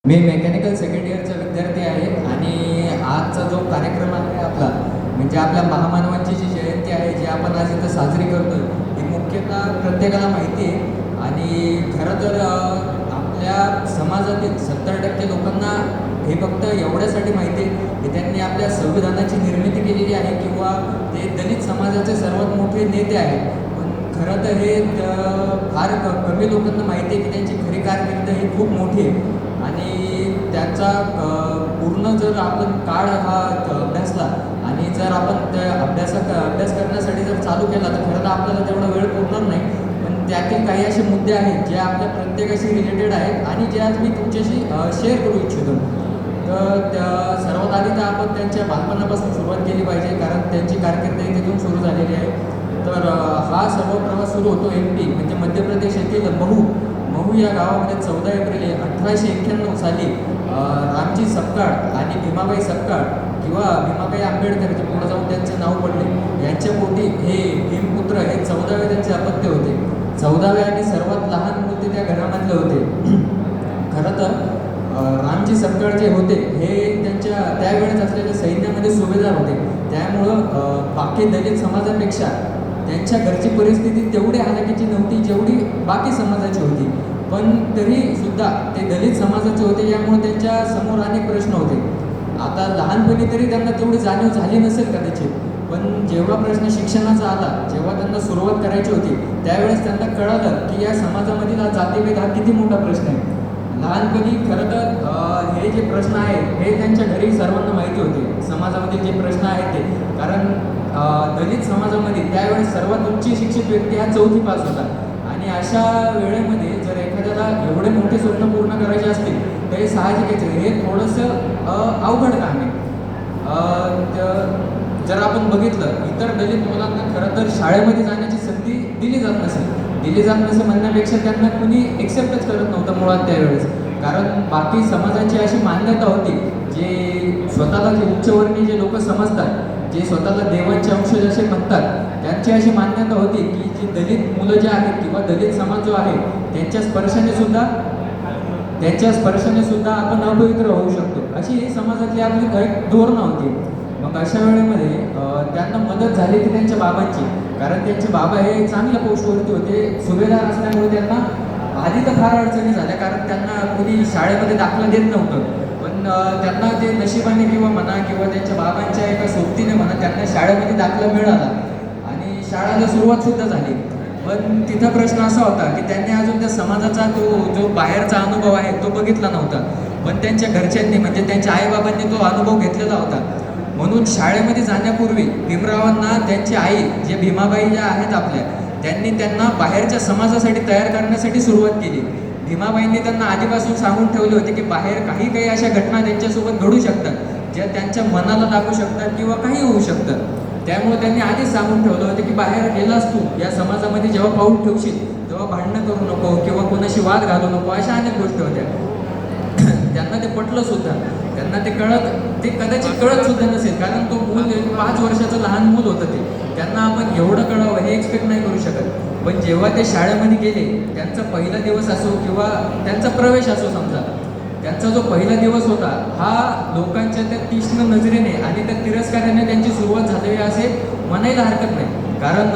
मी mechanical second इयरचा विद्यार्थी आहे आणि आजचा जो कार्यक्रम आहे आपला म्हणजे आपल्या महामानवांची जी जयंती आहे जी आपण आज इथं साजरी करतो ही मुख्यतः प्रत्येकाला माहिती आहे आणि खरं तर आपल्या समाजातील 70% लोकांना हे फक्त एवढ्यासाठी माहिती आहे की त्यांनी आपल्या संविधानाची निर्मिती केलेली आहे किंवा ते दलित समाजाचे सर्वात मोठे नेते आहेत. पण खरं तर हे फार कमी लोकांना माहिती आहे की त्यांची खरी कारकीर्द ही खूप मोठी आहे आणि त्याचा पूर्ण जर आपण काळ हा अभ्यासला आणि जर आपण त्या अभ्यास करण्यासाठी जर चालू केला तर खरं तर आपल्याला तेवढा वेळ पुरणार नाही. पण त्यातील काही असे मुद्दे आहेत जे आपल्या प्रत्येकाशी रिलेटेड आहेत आणि जे आज मी तुमच्याशी शेअर करू इच्छितो. तर सर्वात आधी तर आपण त्यांच्या बालपणापासून सुरुवात केली पाहिजे कारण त्यांची कारकीर्द तिथून सुरू झालेली आहे. तर हा सर्व प्रवास सुरू होतो MP म्हणजे मध्य प्रदेश येथील महू या गावामध्ये 14 एप्रिल 1891 साली रामजी सपकाळ आणि भीमाबाई सपकाळ किंवा भीमाबाई आंबेडकर जे पुढे जाऊन त्यांचे नाव पडले यांच्या पोटी हे भीमपुत्र हे 14वे त्यांचे अपत्य होते. 14वे आणि सर्वात लहान मूर्ती त्या घरामधले होते. खरं तर रामजी सपकाळ जे होते हे त्यांच्या त्यावेळेस असलेल्या सैन्यामध्ये सुभेदार होते. त्यामुळं बाकी दलित समाजापेक्षा त्यांच्या घरची परिस्थिती तेवढी हालाकीची नव्हती जेवढी बाकी समाजाची होती. पण तरी सुद्धा ते दलित समाजाचे होते यामुळे त्यांच्या समोर अनेक प्रश्न होते. आता लहानपणी तरी त्यांना तेवढी जाणीव झाली नसेल कदाचित. पण जेव्हा प्रश्न शिक्षणाचा आला जेव्हा त्यांना सुरुवात करायची होती त्यावेळेस त्यांना कळालं की या समाजामधील हा जातीभेद हा किती मोठा प्रश्न आहे. लहानपणी खरं तर हे जे प्रश्न आहेत हे त्यांच्या घरी सर्वांना माहिती होते समाजामधील जे प्रश्न आहेत ते. कारण दलित समाजामध्ये त्यावेळेस सर्वात उच्च शिक्षित व्यक्ती हा 4थी पास होता आणि अशा वेळेमध्ये जर एखाद्याला एवढे मोठे स्वप्न पूर्ण करायचे असतील तर हे साहजिकच आहे. हे थोडंसं अवघड काम आहे. जर आपण बघितलं इतर दलित मुलांना खरं तर शाळेमध्ये जाण्याची संधी दिली जात नसे म्हणण्यापेक्षा त्यांना कुणी एक्सेप्टच करत नव्हतं मुळात त्यावेळेस. कारण बाकी समाजाची अशी मान्यता होती जे स्वतःला जे उच्चवर्णीय जे लोक समजतात जे स्वतःला देवांचे अंश जसे म्हणतात त्यांची अशी मान्यता होती की जी दलित मुलं जे आहेत किंवा दलित समाज जो आहे त्यांच्या स्पर्शाने सुद्धा आपण अपवित्र होऊ शकतो अशी ही समाजातली आपली एक धोरणं होती. मग अशा वेळेमध्ये त्यांना मदत झाली ती त्यांच्या बाबांची. कारण त्यांचे बाबा हे चांगल्या पोस्टवरती होते. सुभेदार असल्यामुळे त्यांना आधी तर फार अडचणी झाल्या कारण त्यांना कुणी शाळेमध्ये दाखला देत नव्हतं. पण त्यांना ते नशिबाने किंवा म्हणा किंवा त्यांच्या बाबांच्या एका सोबतीने म्हणा त्यांना शाळेमध्ये दाखला मिळाला आणि शाळेला सुरुवातसुद्धा झाली. पण तिथं प्रश्न असा होता की त्यांनी अजून त्या समाजाचा जो बाहेरचा अनुभव आहे तो बघितला नव्हता. पण त्यांच्या घरच्यांनी म्हणजे त्यांच्या आईबाबांनी तो अनुभव घेतलेला होता. म्हणून शाळेमध्ये जाण्यापूर्वी भीमरावांना त्यांची आई जे भीमाबाई ज्या आहेत आपल्या त्यांनी त्यांना बाहेरच्या समाजासाठी तयार करण्यासाठी सुरुवात केली. भीमाबाईंनी त्यांना आधीपासून सांगून ठेवले होते की बाहेर काही अशा घटना त्यांच्यासोबत घडू शकतात ज्या त्यांच्या मनाला लागू शकतात किंवा काही होऊ शकतं. त्यामुळे त्यांनी आधीच सांगून ठेवलं होतं की बाहेर गेलास तू या समाजामध्ये जेव्हा पाऊल ठेवशील तेव्हा भांडणं करू नको किंवा कोणाशी वाद घालू नको अशा अनेक गोष्टी होत्या. त्यांना ते पटलं सुद्धा. त्यांना ते कदाचित कळत सुद्धा नसेल कारण तो मूल 5 वर्षाचं लहान मूल होतं ते. त्यांना आपण एवढं कळावं हे एक्सपेक्ट नाही करू शकत. पण जेव्हा ते शाळेमध्ये गेले त्यांचा पहिला दिवस असो किंवा त्यांचा प्रवेश असो समजा त्यांचा जो पहिला दिवस होता हा लोकांच्या त्या तीक्ष्ण नजरेने आणि त्या तिरस्काराने त्यांची सुरुवात झालेली असे म्हणायला हरकत नाही. कारण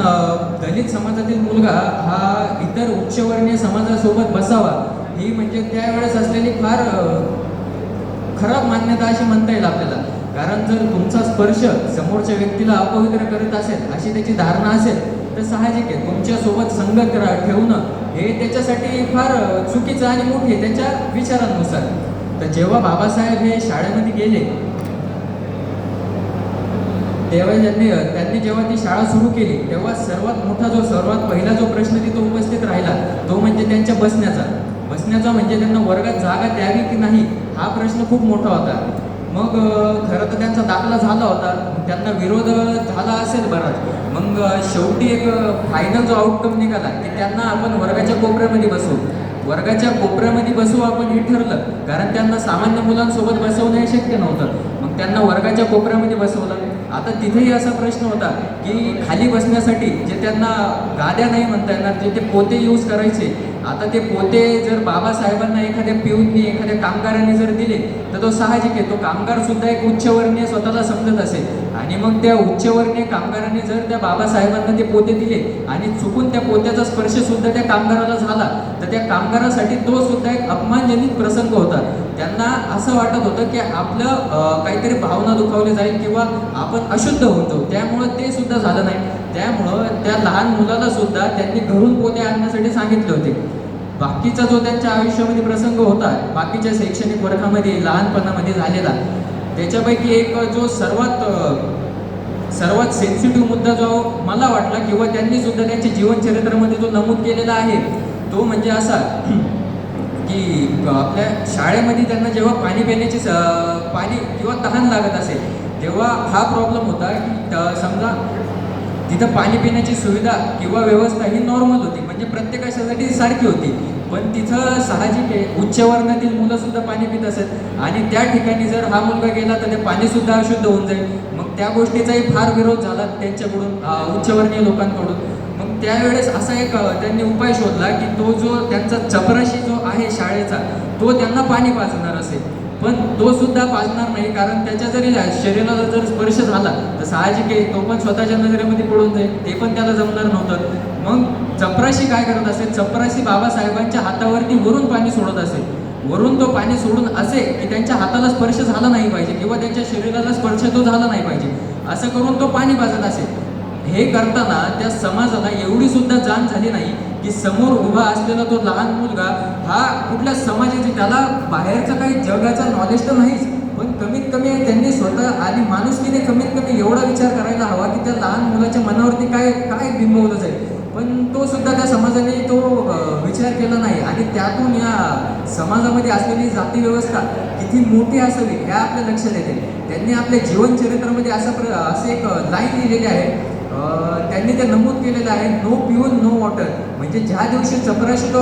दलित समाजातील मुलगा हा इतर उच्चवर्णीय समाजासोबत बसावा ही म्हणजे त्यावेळेस असलेली फार खराब मान्यता अशी म्हणता येईल आपल्याला. कारण जर तुमचा स्पर्श समोरच्या व्यक्तीला अपवित्र करत असेल अशी त्याची धारणा असेल तर साहजिक आहे तुमच्यासोबत संगत ठेवणं हे त्याच्यासाठी फार चुकीचं आणि मोठी आहे त्याच्या विचारांनुसार. तर जेव्हा बाबासाहेब हे शाळेमध्ये गेले तेव्हा त्यांनी जेव्हा ती शाळा सुरू केली तेव्हा सर्वात पहिला जो प्रश्न तिथं उपस्थित राहिला तो म्हणजे त्यांच्या बसण्याचा म्हणजे त्यांना वर्गात जागा द्यावी की नाही हा प्रश्न खूप मोठा होता. मग खरं तर त्यांचा दाखला झाला होता त्यांना विरोध झाला असेल बराच. मग शेवटी एक फायनल जो आउटकम निघाला की त्यांना आपण वर्गाच्या कोपऱ्यामध्ये बसवू आपण हे ठरलं. कारण त्यांना सामान्य मुलांसोबत बसवणं हे शक्य नव्हतं. मग त्यांना वर्गाच्या कोपऱ्यामध्ये बसवलं. आता तिथेही असा प्रश्न होता की खाली बसण्यासाठी जे त्यांना गाद्या नाही म्हणता येणार जे ते पोते यूज करायचे आता ते पोते जर बाबासाहेबांना एखाद्या पिऊननी एखाद्या कामगारांनी जर दिले तर तो साहजिक आहे, तो कामगार सुद्धा एक उच्चवर्णीय स्वतःला समजत असेल आणि मग त्या उच्चवर्णीय कामगारांनी जर त्या बाबासाहेबांना ते पोते दिले आणि चुकून त्या पोत्याचा स्पर्श सुद्धा त्या कामगाराला झाला तर त्या कामगारासाठी तो सुद्धा एक अपमानजनित प्रसंग होता. त्यांना असं वाटत होतं की आपलं काहीतरी भावना दुखावली जाईल किंवा आपण अशुद्ध होतो, त्यामुळं ते सुद्धा झालं नाही. त्यामुळं त्या लहान मुलाला सुद्धा त्यांनी घरून पोते आणण्यासाठी सांगितले होते. बाकीचा जो त्यांच्या आयुष्यामध्ये प्रसंग होता, बाकीच्या शैक्षणिक वर्गामध्ये लहानपणामध्ये झालेला, त्याच्यापैकी एक जो सर्वात सेन्सिटिव्ह मुद्दा जो मला वाटला किंवा त्यांनी सुद्धा त्यांच्या जीवनचरित्रामध्ये जो नमूद केलेला आहे तो म्हणजे असा की आपल्या शाळेमध्ये त्यांना जेव्हा पाणी पिण्याची पाणी किंवा तहान लागत असेल तेव्हा हा प्रॉब्लेम होता की समजा तिथं पाणी पिण्याची सुविधा किंवा व्यवस्था ही नॉर्मल होती, म्हणजे प्रत्येकासाठी सारखी होती, पण तिथं साहजिक आहे उच्चवर्णातील मुलंसुद्धा पाणी पित असत आणि त्या ठिकाणी जर हा मुलगा गेला तर ते पाणीसुद्धा अशुद्ध होऊन जाईल. मग त्या गोष्टीचाही फार विरोध झाला त्यांच्याकडून, उच्चवर्णीय लोकांकडून. मग त्यावेळेस असा एक त्यांनी उपाय शोधला की तो जो त्यांचा चपराशी जो आहे शाळेचा तो त्यांना पाणी पाजणार असेल, पण तो सुद्धा पाजणार नाही, कारण त्याच्या जरी शरीराला जर स्पर्श झाला तर साहजिक आहे तो पण स्वतःच्या नजरेमध्ये पडून जाईल, ते पण त्याला जमणार नव्हतं. मग चपराशी काय करत असेल, चपराशी बाबासाहेबांच्या हातावरती वरून पाणी सोडत असेल, वरून तो पाणी सोडून असे की त्यांच्या हाताला स्पर्श झाला नाही पाहिजे किंवा त्यांच्या शरीराला स्पर्श तो झाला नाही पाहिजे, असं करून तो पाणी पाजत असेल. हे करताना त्या समाजाला एवढी सुद्धा जाण झाली नाही की समोर उभा असलेला तो लहान मुलगा हा कुठल्या समाजाची, त्याला बाहेरचं काही जगाचा नॉलेज तर नाहीच, पण कमीत कमी त्यांनी स्वतः आणि माणुसकीने कमीत कमी एवढा विचार करायला हवा की त्या लहान मुलाच्या मनावरती काय काय बिंबवलं जाईल, पण तो सुद्धा त्या समाजाने तो विचार केला नाही. आणि त्यातून या समाजामध्ये असलेली जाती व्यवस्था किती मोठी असावी हे आपल्या लक्षात येते. त्यांनी आपल्या जीवनचरित्रामध्ये असं एक लाईन लिहिलेली आहे, त्यांनी ते नमूद केलेलं आहे, नो पिऊन नो वॉटर. म्हणजे ज्या दिवशी चपराशी तो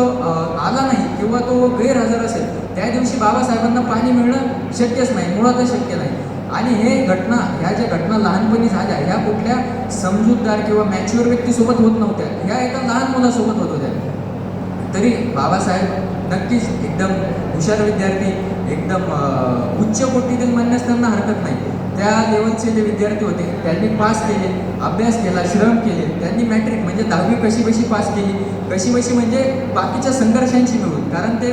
आला नाही किंवा तो गैरहजर असेल त्या दिवशी बाबासाहेबांना पाणी मिळणं शक्यच नाही, मुळातच शक्य नाही. आणि ह्या ज्या घटना लहानपणी झाल्या ह्या कुठल्या समजूतदार किंवा मॅच्युअर व्यक्तीसोबत होत नव्हत्या, ह्या एका लहान मुलासोबत होत होत्या. तरी बाबासाहेब नक्कीच एकदम हुशार विद्यार्थी, एकदम उच्च कोटीतील म्हणण्यास त्यांना हरकत नाही. त्या लेवलचे जे विद्यार्थी होते त्यांनी पास केले, अभ्यास केला, श्रम केले. त्यांनी मॅट्रिक म्हणजे 10वी कशी पास केली, कशी म्हणजे बाकीच्या संघर्षांशी मिळून, कारण ते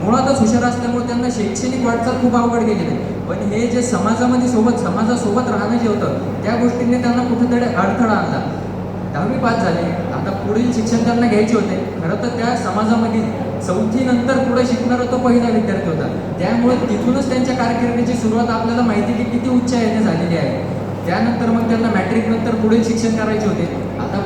मुळातच हुशार असल्यामुळे त्यांना शैक्षणिक वाटचाल खूप अवघड गेली नाही. पण हे जे समाजासोबत राहणं जे होतं त्या गोष्टींनी त्यांना कुठेतरी अडथळा आणला. 10वी पास झाले, आता पुढील शिक्षण त्यांना घ्यायचे होते. खरं तर त्या समाजामध्ये 4थी नंतर पुढे शिकणारा तो पहिला विद्यार्थी होता, त्यामुळे तिथूनच त्यांच्या कारकिर्दीची सुरुवात आपल्याला माहिती की किती उच्च याने झालेली आहे. त्यानंतर मग त्यांना मॅट्रिक नंतर पुढील शिक्षण करायचे होते. आता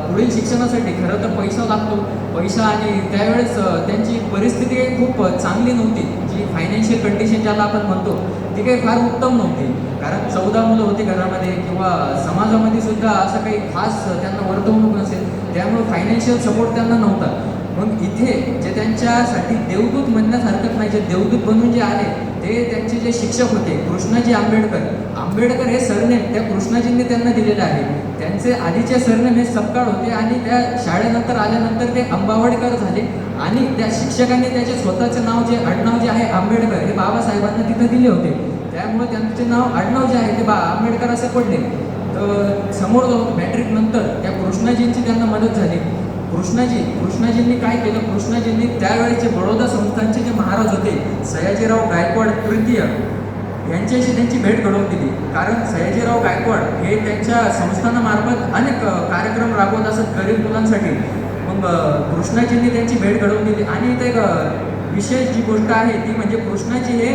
पुढील शिक्षणासाठी खरं तर पैसा लागतो, पैसा, आणि त्यावेळेस त्यांची परिस्थिती खूप चांगली नव्हती. जी फायनान्शियल कंडिशन ज्याला आपण म्हणतो ती काही फार उत्तम नव्हती, कारण 14 मुलं होती घरामध्ये किंवा समाजामध्ये सुद्धा असं काही खास त्यांना वर्तवणूक नसेल, त्यामुळे फायनान्शियल सपोर्ट त्यांना नव्हता. मग इथे जे त्यांच्यासाठी देवदूत म्हणण्यास हरकत नाही, जे देवदूत बनून जे आले ते त्यांचे जे शिक्षक होते कृष्णाजी आंबेडकर हे सरनेम त्या कृष्णाजींनी त्यांना दिलेलं आहे. त्यांचे आधीचे सरनेम हे सपकाळ होते आणि त्या शाळेनंतर आल्यानंतर ते अंबावडेकर झाले आणि त्या शिक्षकांनी त्याचे स्वतःचे नाव जे आडनाव जे आहे आंबेडकर हे बाबासाहेबांना तिथे दिले होते, त्यामुळे त्यांचे नाव आडनाव जे आहे ते आंबेडकर असे पडले. तर समोर जाऊन मॅट्रिक नंतर त्या कृष्णाजींची त्यांना मदत झाली. कृष्णाजींनी काय केलं, कृष्णाजींनी त्यावेळेचे बडोदा संस्थानचे जे महाराज होते सयाजीराव गायकवाड तृतीय यांच्याशी त्यांची भेट घडवून दिली, कारण सयाजीराव गायकवाड हे त्यांच्या संस्थानामार्फत अनेक कार्यक्रम राबवत असत गरीब मुलांसाठी. मग कृष्णाजींनी त्यांची भेट घडवून दिली आणि इथे एक विशेष जी गोष्ट आहे ती म्हणजे कृष्णाजी हे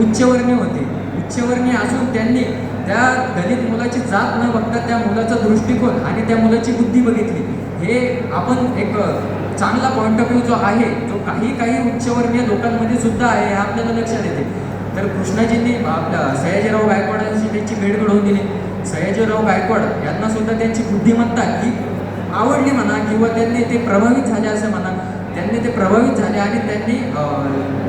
उच्चवर्णीय होते. उच्चवर्णीय असून त्यांनी त्या दलित मुलाची जात न बघता त्या मुलाचा दृष्टिकोन आणि त्या मुलाची बुद्धी बघितली. हे आपण एक चांगला पॉईंट ऑफ व्ह्यू जो आहे तो काही उच्चवर्णीय लोकांमध्ये सुद्धा आहे हे आपल्याला लक्षात येते. तर कृष्णाजींनी आपल्या सयाजीराव गायकवाडांशी त्यांची भेट घडवून दिली. सयाजीराव गायकवाड यांना सुद्धा त्यांची बुद्धिमत्ता ही आवडली म्हणा किंवा त्यांनी ते प्रभावित झाले असं म्हणा. त्यांनी ते प्रभावित झाले आणि त्यांनी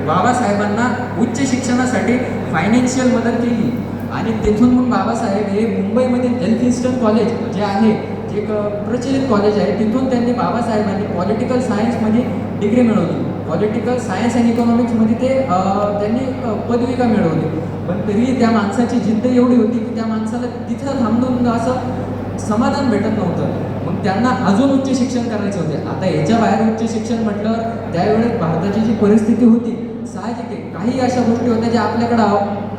बाबासाहेबांना उच्च शिक्षणासाठी फायनान्शियल मदत केली आणि तिथून मग बाबासाहेब हे मुंबईमधील एल्फिन्स्टन कॉलेज जे आहे, जे एक प्रचलित कॉलेज आहे, तिथून त्यांनी बाबासाहेबांनी पॉलिटिकल सायन्समध्ये डिग्री मिळवली. पॉलिटिकल सायन्स अँड इकॉनॉमिक्समध्ये ते त्यांनी पदविका मिळवली. पण तरीही त्या माणसाची जिद्द एवढी होती की त्या माणसाला तिथं थांबून असं समाधान भेटत नव्हतं. मग त्यांना अजून उच्च शिक्षण करायचे होते. आता याच्या बाहेर उच्च शिक्षण म्हटल्यावर त्यावेळेस भारताची जी परिस्थिती होती, साहजिक आहे काही अशा गोष्टी होत्या ज्या आपल्याकडे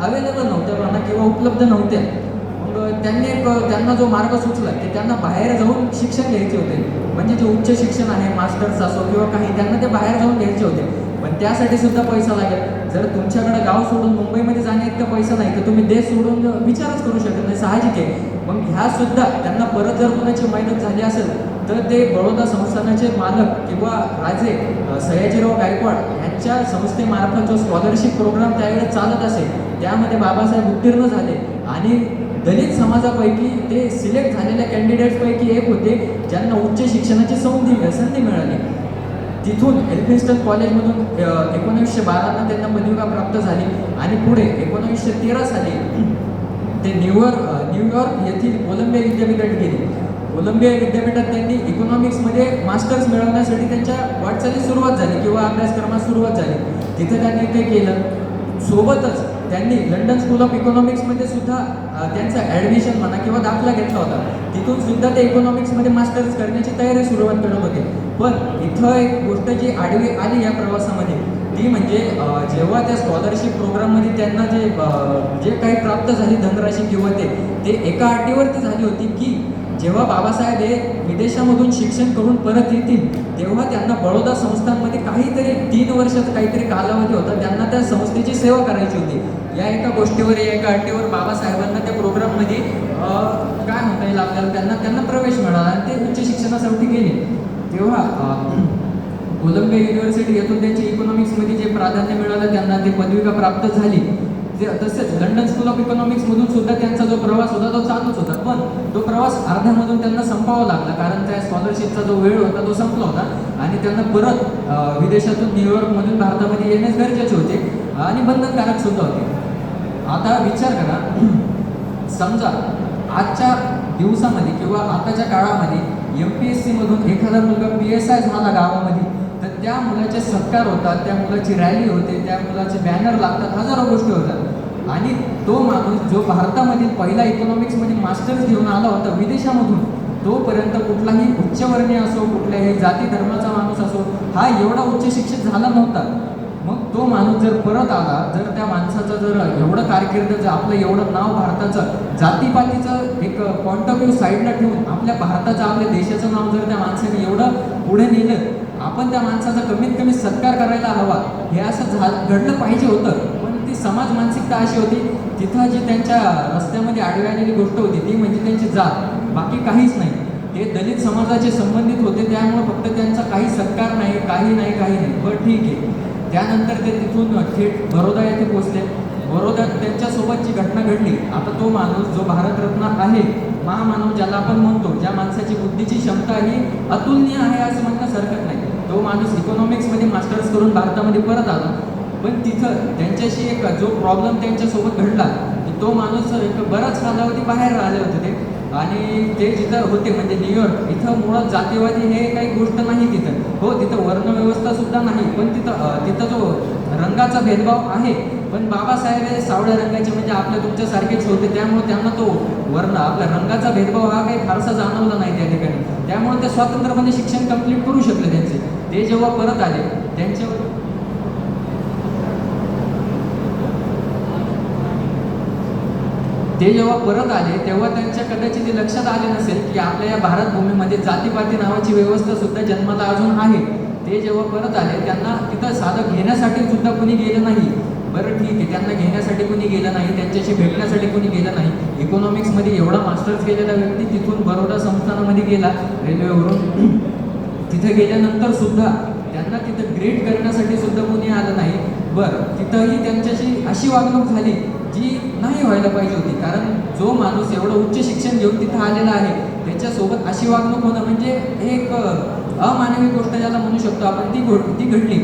अवेलेबल नव्हत्या म्हणा किंवा उपलब्ध नव्हत्या. मग त्यांना जो मार्ग सुचला की त्यांना बाहेर जाऊन शिक्षण घ्यायचे होते. म्हणजे जे उच्च शिक्षण आहे, मास्टर्स असो किंवा काही, त्यांना ते बाहेर जाऊन घ्यायचे होते. पण त्यासाठी सुद्धा पैसा लागेल. जर तुमच्याकडे गाव सोडून मुंबईमध्ये जाण्या इतका पैसा नाही तर तुम्ही देश सोडून विचारच करू शकत नाही, साहजिक आहे. मग ह्या सुद्धा त्यांना परत जर कोणाची मेहनत झाली असेल तर ते बडोदा संस्थानाचे मालक किंवा राजे सयाजीराव गायकवाड यांच्या संस्थेमार्फत जो स्कॉलरशिप प्रोग्राम त्यावेळेस चालत असेल त्यामध्ये बाबासाहेब उत्तीर्ण झाले आणि दलित समाजापैकी ते सिलेक्ट झालेल्या कॅन्डिडेट्सपैकी एक होते ज्यांना उच्च शिक्षणाची संधी मिळाली. तिथून एल्फिन्स्टन कॉलेजमधून 1912 त्यांना पदविका प्राप्त झाली आणि पुढे 1913 साली ते न्यूयॉर्क येथील कोलंबिया विद्यापीठात गेले. कोलंबिया विद्यापीठात त्यांनी इकॉनॉमिक्समध्ये मास्टर्स मिळवण्यासाठी त्यांच्या वाटचालीस सुरुवात झाली किंवा अभ्यासक्रमास सुरुवात झाली. तिथं त्यांनी ते केलं. सोबतच त्यांनी लंडन स्कूल ऑफ इकॉनॉमिक्समध्ये सुद्धा त्यांचं ॲडमिशन म्हणा किंवा दाखला घेतला होता. तिथून सुद्धा ते इकॉनॉमिक्समध्ये मास्टर्स करण्याची तयारी सुरुवात करत होते. पण इथं एक गोष्ट जी आडवी आली या प्रवासामध्ये ती म्हणजे जेव्हा त्या स्कॉलरशिप प्रोग्राममध्ये त्यांना जे काही प्राप्त झाली धनराशी किंवा ते एका अटीवरती झाली होती की जेव्हा बाबासाहेब हे विदेशामधून शिक्षण करून परत येतील तेव्हा त्यांना बडोदा संस्थांमध्ये काहीतरी 3 वर्षाचा काहीतरी कालावधी होता, त्यांना त्या संस्थेची सेवा करायची होती. या एका गोष्टीवर या एका अटीवर बाबासाहेबांना त्या प्रोग्राममध्ये काय म्हणता येईल आपल्याला त्यांना प्रवेश मिळाला आणि ते उच्च शिक्षणासाठी गेले. तेव्हा कोलंबिया युनिव्हर्सिटी येथून त्यांची इकॉनॉमिक्समध्ये जे प्राधान्य मिळालं त्यांना ते पदविका प्राप्त झाली. तसेच लंडन स्कूल ऑफ इकॉनॉमिक्समधून सुद्धा त्यांचा जो प्रवास होता तो चालूच होता. पण तो प्रवास अर्ध्यामधून त्यांना संपावा लागला कारण त्या स्कॉलरशिपचा जो वेळ होता तो संपला होता आणि त्यांना परत विदेशातून न्यूयॉर्कमधून भारतामध्ये येण्यास गरजेचे होते आणि बंधनकारक सुद्धा होते. आता विचार करा, समजा आजच्या दिवसामध्ये किंवा आताच्या काळामध्ये MPSC मधून एखादा मुलगा PSI झाला गावामध्ये तर त्या मुलाचे सत्कार होतात, त्या मुलाची रॅली होते, त्या मुलाचे बॅनर लागतात, हजारो गोष्टी होतात. आणि तो माणूस जो भारतामधील पहिला इकॉनॉमिक्समध्ये मास्टर्स घेऊन आला होता विदेशामधून तोपर्यंत कुठलाही उच्चवर्णीय असो कुठल्याही जाती धर्माचा माणूस असो हा एवढा उच्च शिक्षित झाला नव्हता. मग तो माणूस जर परत आला, जर त्या माणसाचं जर एवढं कारकीर्द जर आपलं एवढं नाव भारताचं जातीपातीचं एक पॉईंट ऑफ व्ह्यू साईडला ठेवून आपल्या भारताचं आपल्या देशाचं नाव जर त्या माणसाने एवढं पुढे नेलं आपण त्या माणसाचा कमीत कमी सत्कार करायला हवा. हे असं घडलं पाहिजे होतं. पण ती समाज मानसिकता अशी होती तिथं जी त्यांच्या रस्त्यामध्ये आडवी आलेली गोष्ट होती ती म्हणजे त्यांची जात, बाकी काहीच नाही. ते दलित समाजाचे संबंधित होते त्यामुळे फक्त त्यांचा काही सत्कार नाही, काही नाही. बरं ठीक आहे. त्यानंतर ते तिथून थेट बरोदा येथे पोचले. बरोदात त्यांच्यासोबत जी घटना घडली, आता तो माणूस जो भारतरत्न आहे, महामानव ज्याला आपण म्हणतो, ज्या माणसाची बुद्धीची क्षमता ही अतुलनीय आहे असं म्हणण्यास हरकत नाही, तो माणूस इकॉनॉमिक्समध्ये मास्टर्स करून भारतामध्ये परत आला. पण तिथं त्यांच्याशी एक जो प्रॉब्लेम त्यांच्यासोबत घडला तो माणूस एक बराच कालावधी बाहेर राहिले होते ते. आणि ते जिथं होते म्हणजे न्यूयॉर्क इथं मुळात जातीवादी हे काही गोष्ट नाही तिथं. हो, तिथं वर्णव्यवस्था सुद्धा नाही, पण तिथं जो रंगाचा भेदभाव आहे. पण बाबासाहेब हे सावळ्या रंगाचे म्हणजे आपल्या तुमच्यासारखेच होते त्यामुळे त्यांना तो वर्ण आपल्या रंगाचा भेदभाव हा काही फारसा जाणवला नाही त्या ठिकाणी. त्यामुळे ते स्वतंत्रपणे शिक्षण कंप्लीट करू शकले त्यांचे. ते जेव्हा परत आले तेव्हा त्यांच्या कदाचित लक्षात आले नसेल की आपल्या या भारत भूमीमध्ये जातीपाती नावाची व्यवस्था सुद्धा जन्माला अजून आहे. ते जेव्हा परत आले त्यांना तिथं साधं घेण्यासाठी सुद्धा कुणी गेलं नाही. बरं ठीक आहे, त्यांना घेण्यासाठी कुणी गेलं नाही, त्यांच्याशी भेटण्यासाठी कुणी गेलं नाही. इकॉनॉमिक्समध्ये एवढा मास्टर्स केलेला व्यक्ती तिथून बरोडा संस्थानामध्ये गेला रेल्वेवरून. तिथे गेल्यानंतर सुद्धा त्यांना तिथं ग्रेट करण्यासाठी सुद्धा कुणी आलं नाही. बरं, तिथंही त्यांच्याशी अशी वागणूक झाली जी नाही व्हायला पाहिजे होती. कारण जो माणूस एवढं उच्च शिक्षण घेऊन तिथं आलेला आहे त्याच्यासोबत अशी वागणूक होणं म्हणजे एक अमानवी गोष्ट ज्याला म्हणू शकतो आपण, ती घडली.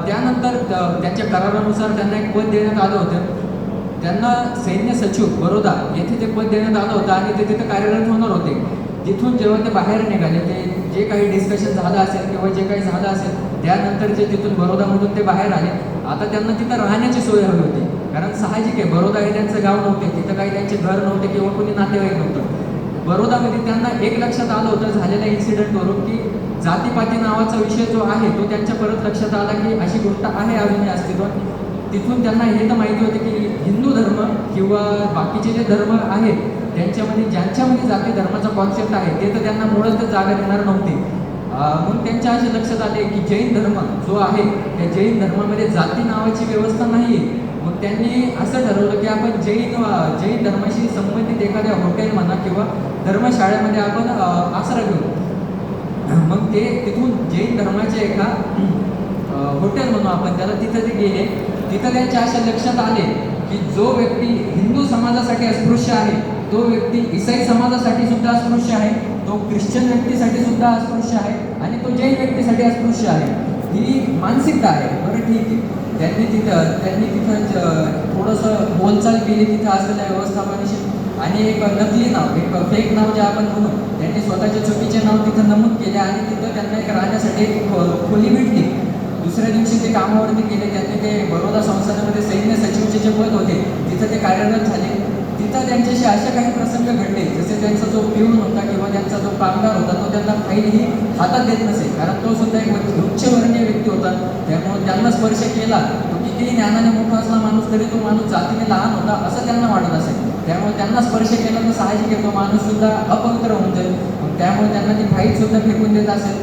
त्यानंतर त्यांच्या करारानुसार त्यांना एक पद देण्यात आलं होतं. त्यांना सैन्य सचिव बरोदा येथे ते पद देण्यात आलं होतं आणि ते तिथं कार्यरत होणार होते. तिथून जेव्हा ते बाहेर निघाले ते जे काही डिस्कशन झालं असेल किंवा जे काही झालं असेल त्यानंतर जे तिथून बरोदामधून ते बाहेर आले. आता त्यांना तिथं राहण्याची सोय हवी होती, कारण साहजिक आहे बरोदा हे त्यांचं गाव नव्हते, तिथं काही त्यांचे घर नव्हते किंवा कोणी नातेवाईक नव्हतं. बरोदामध्ये त्यांना एक लक्षात आलं होतं झालेल्या इन्सिडेंटवरून की जातीपाती नावाचा विषय जो आहे तो त्यांच्या परत लक्षात आला की अशी गोष्ट आहे अजूनही अस्तित्वात. तिथून त्यांना हे तर माहिती होतं की हिंदू धर्म किंवा बाकीचे जे धर्म आहेत त्यांच्यामध्ये ज्यांच्यामध्ये जाती धर्माचा कॉन्सेप्ट आहे ते तर त्यांना मुळातच जागा देणार नव्हते. मग त्यांच्या असे लक्षात आले की जैन धर्म जो आहे त्या जैन धर्मामध्ये जाती नावाची व्यवस्था नाही आहे. मग त्यांनी असं ठरवलं की आपण जैन धर्माशी संबंधित एखाद्या हॉटेल म्हणा किंवा धर्मशाळेमध्ये आपण आसरा घेऊ. मग ते तिथून जैन धर्माच्या एका हॉटेल म्हणून आपण त्याला, तिथं ते गेले. तिथं त्यांच्या अशा लक्षात आले की जो व्यक्ती हिंदू समाजासाठी अस्पृश्य आहे तो व्यक्ती ईसाई समाजासाठी सुद्धा अस्पृश्य आहे, तो ख्रिश्चन व्यक्तीसाठी सुद्धा अस्पृश्य आहे आणि तो जैन व्यक्तीसाठी अस्पृश्य आहे. ही मानसिकता आहे. बरं ठीक आहे, त्यांनी तिथं थोडंसं बोलचाल केली तिथं असलेल्या व्यवस्थापनाशी आणि एक नकली नाव, एक फेक नाव जे आपण म्हणू, त्यांनी स्वतःचे चुकीचे नाव तिथं नमूद केले आणि तिथं त्यांना एक राहण्यासाठी एक खोली भेटली. दुसऱ्या दिवशी ते कामावरती गेले. त्यांनी ते बरोदा संस्थानामध्ये सैन्य सचिवचे जे पद होते तिथं ते कार्यरत झाले. तिथं त्यांच्याशी असे काही प्रसंग घडले जसे त्यांचा जो पिऊन होता किंवा त्यांचा जो कामगार होता तो त्यांना फाईलही हातात देत नसे, कारण तो सुद्धा एक उच्चवर्णीय व्यक्ती होता. त्यामुळे त्यांना स्पर्श केला तो कितीही ज्ञानाने मोठा असला माणूस तरी तो माणूस जातीने लहान होता असं त्यांना वाटत असेल. त्यामुळे त्यांना स्पर्श केला तर साहजिक आहे तो माणूस सुद्धा अपवित्र होऊन जाईल. त्यामुळे त्यांना ती फाईल सुद्धा फेकून देत असेल.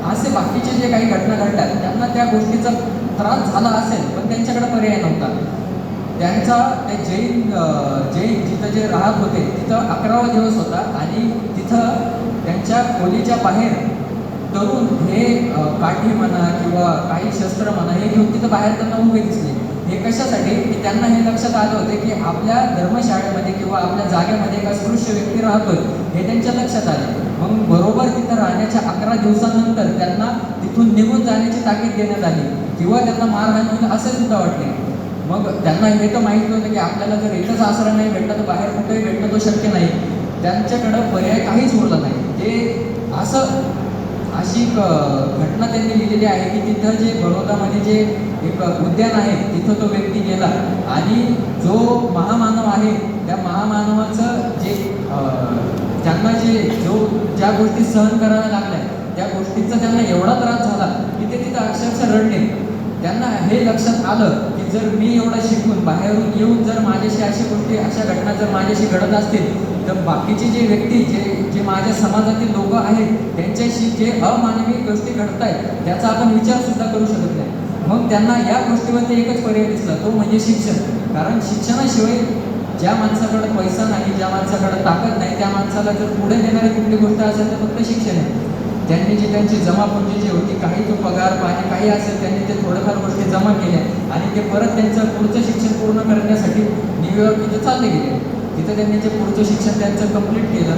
असे बाकीचे जे काही घटना घडतात त्यांना त्या गोष्टीचा त्रास झाला असेल पण त्यांच्याकडे पर्याय नव्हता. त्यांचा ते जैन जिथं जे राहत होते तिथं 11वा दिवस होता आणि तिथं त्यांच्या खोलीच्या बाहेर तरुण हे काठी म्हणा किंवा काही शस्त्र म्हणा हे घेऊन तिथं बाहेर त्यांना उभे दिसले. हे कशासाठी की त्यांना हे लक्षात आलं होते की आपल्या धर्मशाळेमध्ये किंवा आपल्या जागेमध्ये एक अस्पृश्य व्यक्ती राहतोय हे त्यांच्या लक्षात आले. मग बरोबर तिथं राहण्याच्या 11 दिवसानंतर त्यांना तिथून निघून जाण्याची ताकीद देण्यात आली किंवा त्यांना मारहाण होईल असे सुद्धा वाटले. मग त्यांना हे तर माहीत होतं की आपल्याला जर इथंच आसरा नाही भेटला तर बाहेर कुठेही भेटणं तो शक्य नाही. त्यांच्याकडं पर्याय काहीच उरला नाही. ते अशी घटना त्यांनी लिहिलेली आहे की तिथं जे बरोदामध्ये जे एक उद्यान आहे तिथं तो व्यक्ती गेला आणि जो महामानव आहे त्या महामानवाचं जे त्यांना ज्या गोष्टी सहन कराव्या लागल्या त्या गोष्टींचा त्यांना एवढा त्रास झाला की ते तिथं अक्षरशः रडले. त्यांना हे लक्षात आलं की जर मी एवढं शिकून बाहेरून येऊन जर माझ्याशी अशा घटना जर माझ्याशी घडत असतील तर बाकीचे जे व्यक्ती जे माझ्या समाजातील लोक आहेत त्यांच्याशी जे अमानवी गोष्टी घडत आहेत त्याचा आपण विचारसुद्धा करू शकत नाही. मग त्यांना या गोष्टीवरती एकच पर्याय दिसला तो म्हणजे शिक्षण. कारण शिक्षणाशिवाय ज्या माणसाकडे पैसा नाही, ज्या माणसाकडे ताकद नाही त्या माणसाला जर पुढे नेणारी कुठली गोष्ट असेल तर फक्त शिक्षण आहे. त्यांनी जी त्यांची जमापुंजी जी होती काही जो पगार पाणी काही असेल त्यांनी ते थोड्याफार गोष्टी जमा केल्या आणि ते परत त्यांचं पुढचं शिक्षण पूर्ण करण्यासाठी न्यूयॉर्क इथं चालले गेले. तिथं त्यांनी ते पुढचं शिक्षण त्यांचं कंप्लीट केलं.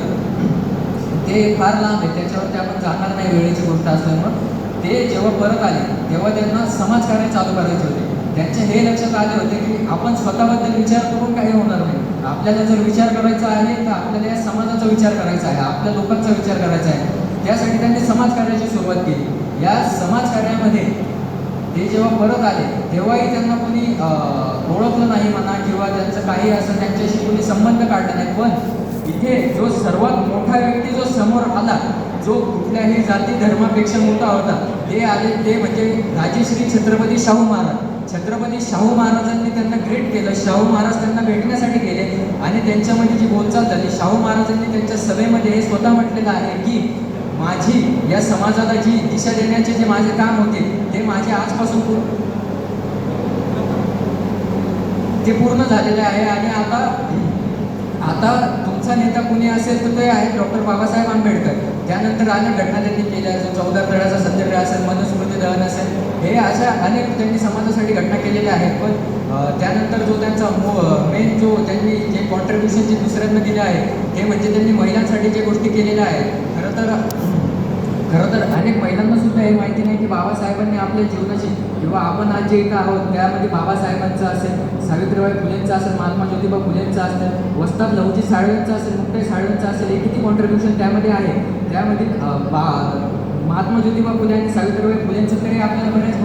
ते फार लांब आहे त्याच्यावरती आपण जाणार नाही वेळेची गोष्ट असल्यामुळं. ते जेव्हा परत आले तेव्हा त्यांना समाजकार्य चालू करायचे होते. त्यांचे हे लक्षात आले होते की आपण स्वतःबद्दल विचार करून काही होणार नाही. आपल्याला जर विचार करायचा आहे तर आपल्याला या समाजाचा विचार करायचा आहे, आपल्या लोकांचा विचार करायचा आहे. त्यासाठी त्यांनी समाजकार्याची सुरुवात केली. या समाजकार्यामध्ये ते जेव्हा परत आले तेव्हाही त्यांना कोणी ओळखलं नाही म्हणा किंवा त्यांचं काही असं त्यांच्याशी कोणी संबंध काढला नाही. पण इथे जो सर्वात मोठा व्यक्ती जो समोर आला जो कुठल्याही जाती धर्मापेक्षा मोठा होता ते आले ते म्हणजे राजेश्री छत्रपती शाहू महाराज. छत्रपती शाहू महाराजांनी त्यांना ग्रेट केलं. शाहू महाराज त्यांना भेटण्यासाठी गेले आणि त्यांच्यामध्ये जी बोलचाल झाली शाहू महाराजांनी त्यांच्या सभेमध्ये हे स्वतः म्हटलेलं आहे की माझी या समाजाला जी दिशा देण्याचे जे माझे काम होते ते माझे आजपासून ते पूर्ण झालेले आहे आणि आता तुमचा नेता कुणी असेल तर ते आहे डॉक्टर बाबासाहेब आंबेडकर. त्यानंतर अनेक घटना त्यांनी केल्या, जो 14 तळ्याचा सत्याग्रह असेल, मनुस्मृती दहन असेल, हे अशा अनेक त्यांनी समाजासाठी घटना केलेल्या आहेत. पण त्यानंतर जो त्यांचा मेन जो त्यांनी जे कॉन्ट्रीब्युशन जे दुसऱ्यांना दिले आहे ते म्हणजे त्यांनी महिलांसाठी जे गोष्टी केलेल्या आहेत. खरं तर खरं तर अनेक महिलांना सुद्धा हे माहिती नाही की बाबासाहेबांनी आपल्या जीवनाची किंवा आपण आज जे इथं आहोत त्यामध्ये बाबासाहेबांचं असेल, सावित्रीबाई फुलेंचं असेल, महात्मा ज्योतिबा फुलेंचं असेल, वस्ताद लहुजी साळवेंचं असेल, मुक्ताई साळवेंचं असेल, हे किती कॉन्ट्रीब्युशन त्यामध्ये आहे. त्यामध्ये महात्मा ज्योतिबा फुले आणि सावित्रीबाई फुलेंचं तरी आपल्याला बऱ्याच